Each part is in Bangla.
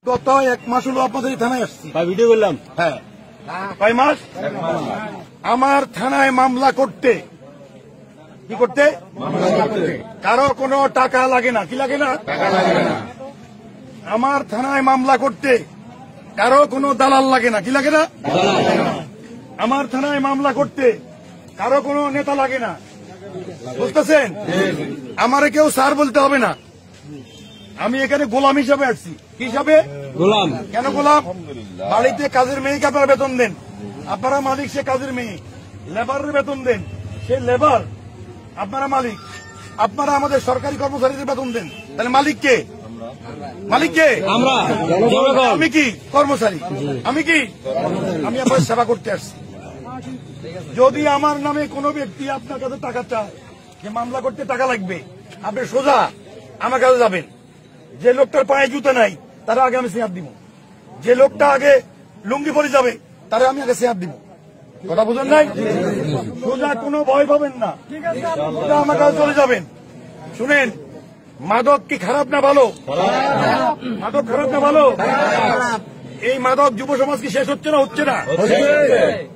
গত 1 মাস হলো আপনাদের থানায় আসছি, ভিডিও করলাম। হ্যাঁ, কয় মাস? আমার থানায় মামলা করতে কি করতে কারো কোনো টাকা লাগে না। কি লাগে না? আমার থানায় মামলা করতে কারো কোনো দালাল লাগে না। কি লাগে না? আমার থানায় মামলা করতে কারো কোনো নেতা লাগে না। বুঝতেছেন? আমারে কেউ স্যার বলতে হবে না। আমি এখানে গোলাম হিসাবে আসছি। কি হিসাবে? গোলাম। কেন গোলাম? বাড়িতে কাজের মেয়েকে আপনারা বেতন দেন, আপনারা মালিক, সে কাজের মেয়ে। লেবারের বেতন দেন, সে লেবার, আপনারা মালিক। আপনারা আমাদের সরকারি কর্মচারীদের বেতন দেন, তাহলে মালিক কে? মালিক কে? আমরা। আমি কি কর্মচারী? আমি কি? আমি আপনার সেবা করতে আসছি। যদি আমার নামে কোনো ব্যক্তি আপনার কাছে টাকা চায়, যে মামলা করতে টাকা লাগবে, আপনি সোজা আমার কাছে যাবেন। যে লোকটার পায়ে জুতা নাই তারা আগে আমি সিয়ার দিব। যে লোকটা আগে লুঙ্গি পরে যাবে তারা আমি আগে সিয়ার দিব। কথা বুঝেন নাই? সোজা কোনো ভয় পাবেন না, সোজা আমার কাছে চলে যাবেন। শুনেন, মাদক কি খারাপ না ভালো? মাদক খারাপ না ভালো? এই মাদক যুব সমাজ কি শেষ হচ্ছে না? হচ্ছে না?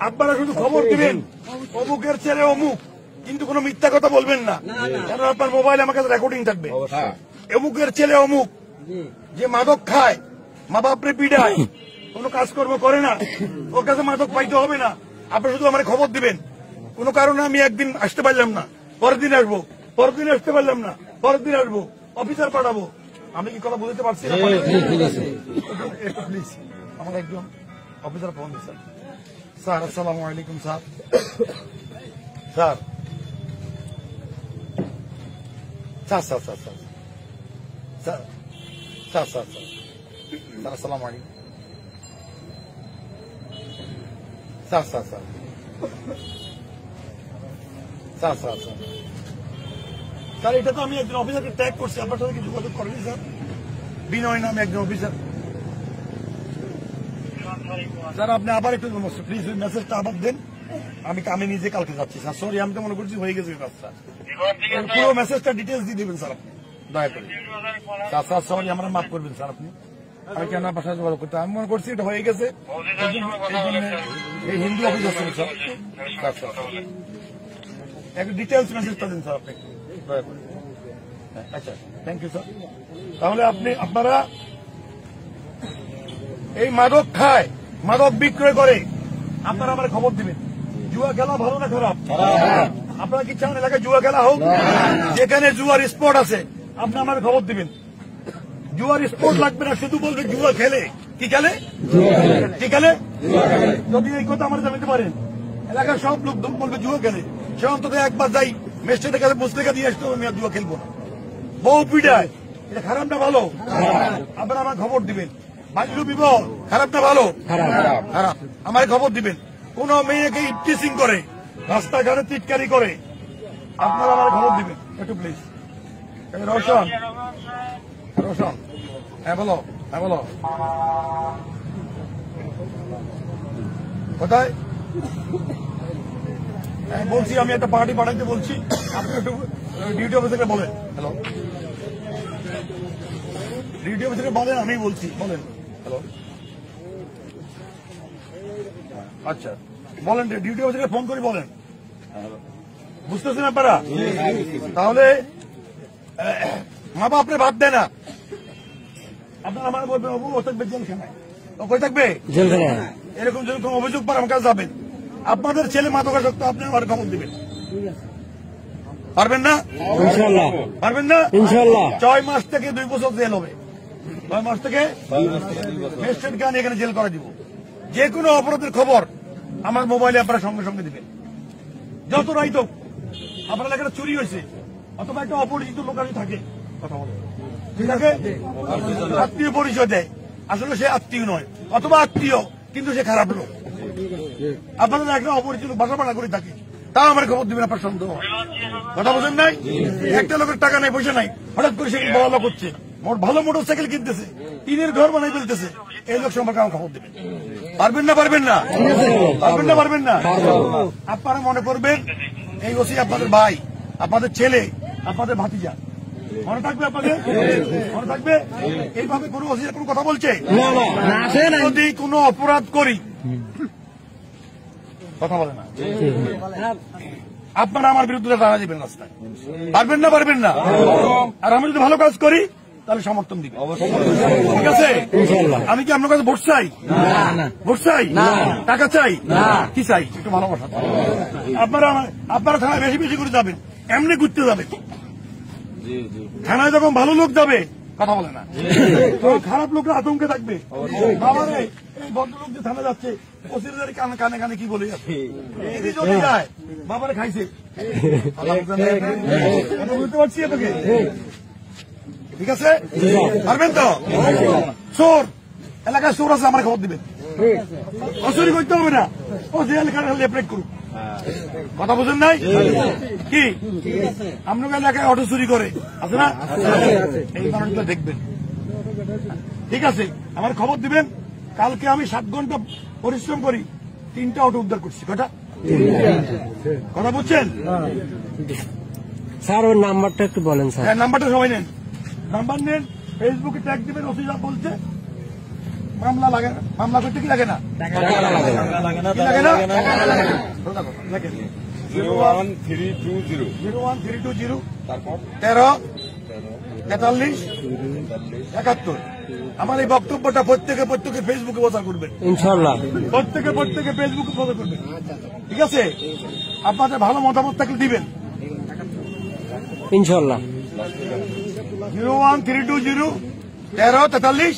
আপনারা শুধু খবর দিবেন অমুকের ছেলে অমুক, কিন্তু কোনো মিথ্যা কথা বলবেন না, কারণ আপনার মোবাইলে আমার কাছে রেকর্ডিং থাকবে। অমুকের ছেলে অমুক যে মাদক খায়, মা বাপরে পিড়ায়, কোনো কাজকর্ম করে না, ওর কাছে মাদক পাইতে হবে না। আপনি শুধু আমার খবর দিবেন। কোনো কারণে আমি একদিন আসতে পারলাম না, পরের দিন আসবো, পরের দিন আসতে পারলাম না, পরের দিন আসবো, অফিসার পাঠাবো। আমি কি কথা বুঝতে পারছি? প্লিজ আমার একজন অফিসার ফোন দিচ্ছেন। স্যার, আসসালামু আলাইকুম sir. Sir sir sir sir sir sir sir sir sir আসসালামু আলাইকুম sir sir sir sir sir sir sir, এটা তো আমি একজন অফিসারকে ট্যাগ করছি, আপনার সাথে কি যোগাযোগ করেনি স্যার? বিনয় নামে একজন অফিসার। স্যার আপনি আবার একটু প্লিজ ওই মেসেজটা আবার দেন। আমি নিজে কালকে যাচ্ছি স্যার। সরি, আমি তো মনে করছি হয়ে গেছে স্যার। পুরো মেসেজটা ডিটেলস দিয়ে দেবেন স্যার আপনি, দয়া করে। স্যার স্যার সরি, আমরা মাফ করবেন স্যার। আপনি আমি কেন আপনার সাথে যোগাযোগ করতে, আমি মনে করছি এটা হয়ে গেছে। এই Hindu officer sir, sir sir একটু ডিটেলস মেসেজটা দিন স্যার আপনি, দয়া করে। আচ্ছা, থ্যাংক ইউ স্যার। তাহলে আপনারা এই মাদক খায়, মাদক বিক্রয় করে, আপনারা আমার খবর দিবেন। জুয়া খেলা ভালো না খারাপ? আপনারা কি চান এলাকায় জুয়া খেলা হোক? যেখানে জুয়ার স্পট আছে আপনি আমার খবর দিবেন। জুয়ার স্পট লাগবে না, শুধু বলবে জুয়া খেলে। কি খেলে? কি খেলে? যদি এই কথা আমার জানাতে পারেন, এলাকার সব লোক বলবে জুয়া খেলে। সে অন্তত একবার যাই মেস্টের কাছে মুসলেখা দিয়ে আসতে হবে, আমি আর জুয়া খেলবো না। বউ পিটায়, এটা খারাপ না ভালো? আপনারা আমার খবর দিবেন। বাল্য বিবাহ খারাপ না ভালো? খারাপ। আমার খবর দিবেন। কোন মেয়েকে ইপটিসিং করে, রাস্তাঘাটে টিটকারি করে, আপনারা আমার খবর দিবেন একটু প্লিজ। রোশন, রোশন, হ্যাঁ বলো, হ্যাঁ বলো, কোথায়? বলছি আমি একটা পার্টি পাঠাইতে বলছি, আপনি একটু ডিউটি অফিসারকে বলেন। হ্যালো, ডিউটি অফিসারকে বলেন, আমি বলছি, বলেন। হ্যালো, আচ্ছা বলেন, ডিউটি অফিসারকে ফোন করে বলেন। বুঝতেছেন আপনারা? তাহলে মা বাপ আপনি ভাত দেয় না, আপনারা আমার বলবেন ও থাকবে জেলখানায়, ও কই থাকবে? জেলখানায়। এরকম যদি কোনো অভিযোগ পান আমার কাছে যাবেন। আপনাদের ছেলে মাদকাসক্ত, আপনি আমার খবর দিবেন। পারবেন না? ইনশাআল্লাহ পারবেন না? ইনশাআল্লাহ। 6 মাস থেকে 2 বছর জেল হবে। 6 মাস থেকে ম্যাজিস্ট্রেটকে আনি এখানে জেল করে দিব। যে কোনো অপরাধের খবর আমার মোবাইলে আপনারা সঙ্গে সঙ্গে দিবেন। যত রাইত হোক, আপনার এলাকাটা চুরি হয়েছে অথবা একটা অপরিচিত লোক থাকে, কথা বলে ঠিক আছে, আত্মীয় পরিচয় দেয়, আসলে সে আত্মীয় নয়, অথবা আত্মীয় কিন্তু সে খারাপ লোক। আপনারা একটা অপরিচিত বাসা ভাড়া করে থাকে, তা আমার খবর দিবেন। আপনার সন্দেহ, কথা বলেন নাই? একটা লোকের টাকা নাই, পয়সা নাই, হঠাৎ করে সে বড় লোক হচ্ছে, ভালো মোটর সাইকেল কিনতেছে, টিনের ঘর বানাই ফেলতেছে, এই লোক সম্পর্কে আমার খবর দিবেন। পারবেন না? পারবেন না? পারবেন না? পারবেন না? আপনারা মনে করবেন এই ওসি আপনাদের ভাই, আপনাদের ছেলে, আপনাদের ভাতিজা, মনে থাকবে আপনাদের? মনে থাকবে? এইভাবে কোনো অফিসার কোনো কথা বলছে? যদি কোনো অপরাধ করি কথা বলে না, আপনারা আমার বিরুদ্ধে দাঁড়া দিবেন রাস্তায়, পারবেন না? পারবেন না? আর আমি যদি ভালো কাজ করি তাহলে সমর্থন দিবেন, ঠিক আছে? আমি কি আপনার কাছে ভোট চাই? ভোট চাই? টাকা চাই? কি চাই? একটু ভালোবাসা। আপনারা থানায় বেশি বেশি করে যাবেন, এমনি ঘুরতে যাবেন। থানায় যখন ভালো লোক যাবে কথা বলে না, তো খারাপ লোকরা আতঙ্কে থাকবে। বাবারে এই ভদ্রলোক যে থানা যাচ্ছে ওসির কানে কানে কানে কি বলে যাচ্ছে, যদি যায় বাবারে খাইছে, বুঝতে পারছি তোকে, ঠিক আছে? পারবেন তো? চোর এলাকায় চোর আছে আমার খবর দিবেন, অচুরি করতে হবে না, ও যে এলাকায় লেপরেট করুক, কথা বুঝেন নাই কি? আপনার এলাকায় অটো চুরি করে আছে না, এই মানুষগুলো দেখবেন, ঠিক আছে? আমার খবর দিবেন। কালকে আমি 7 ঘন্টা পরিশ্রম করি, 3টা অটো উদ্ধার করছি। কটা কথা বুঝছেন স্যার? ওর নাম্বারটা একটু বলেন স্যার। হ্যাঁ, নাম্বারটা সবাই নেন, নাম্বার নেন, ফেসবুকে ট্যাগ দিবেন। ওসি সাহেব বলছে মামলা লাগে না, মামলা করতে কি লাগে না? কি লাগে না? 01320 01320 তারপর 13 43 71। আমার এই বক্তব্যটা প্রত্যেকে ফেসবুকে প্রচার করবেন ইনশাল্লাহ। প্রত্যেকে ফেসবুকে প্রচার করবেন, ঠিক আছে? আপনাদের ভালো মতামত থাকলে দিবেন। ইনশাল্লাহ। 01320 13 43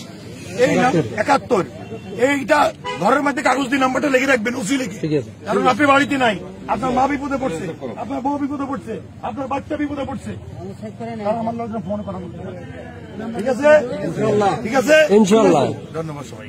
71। এইটা ঘরের মধ্যে কাগজ দিয়ে নাম্বারটা লিখে রাখবেন, উসি লিখে, কারণ আপনি বাড়িতে নাই, আপনার মা বিপদে পড়ছে, আপনার বউ বিপদে পড়ছে, আপনার বাচ্চা বিপদে পড়ছে, কারণ আমার লোকজন ফোনে কথা বলতে, ঠিক আছে? ঠিক আছে, ইনশাল্লাহ। ধন্যবাদ সবাই।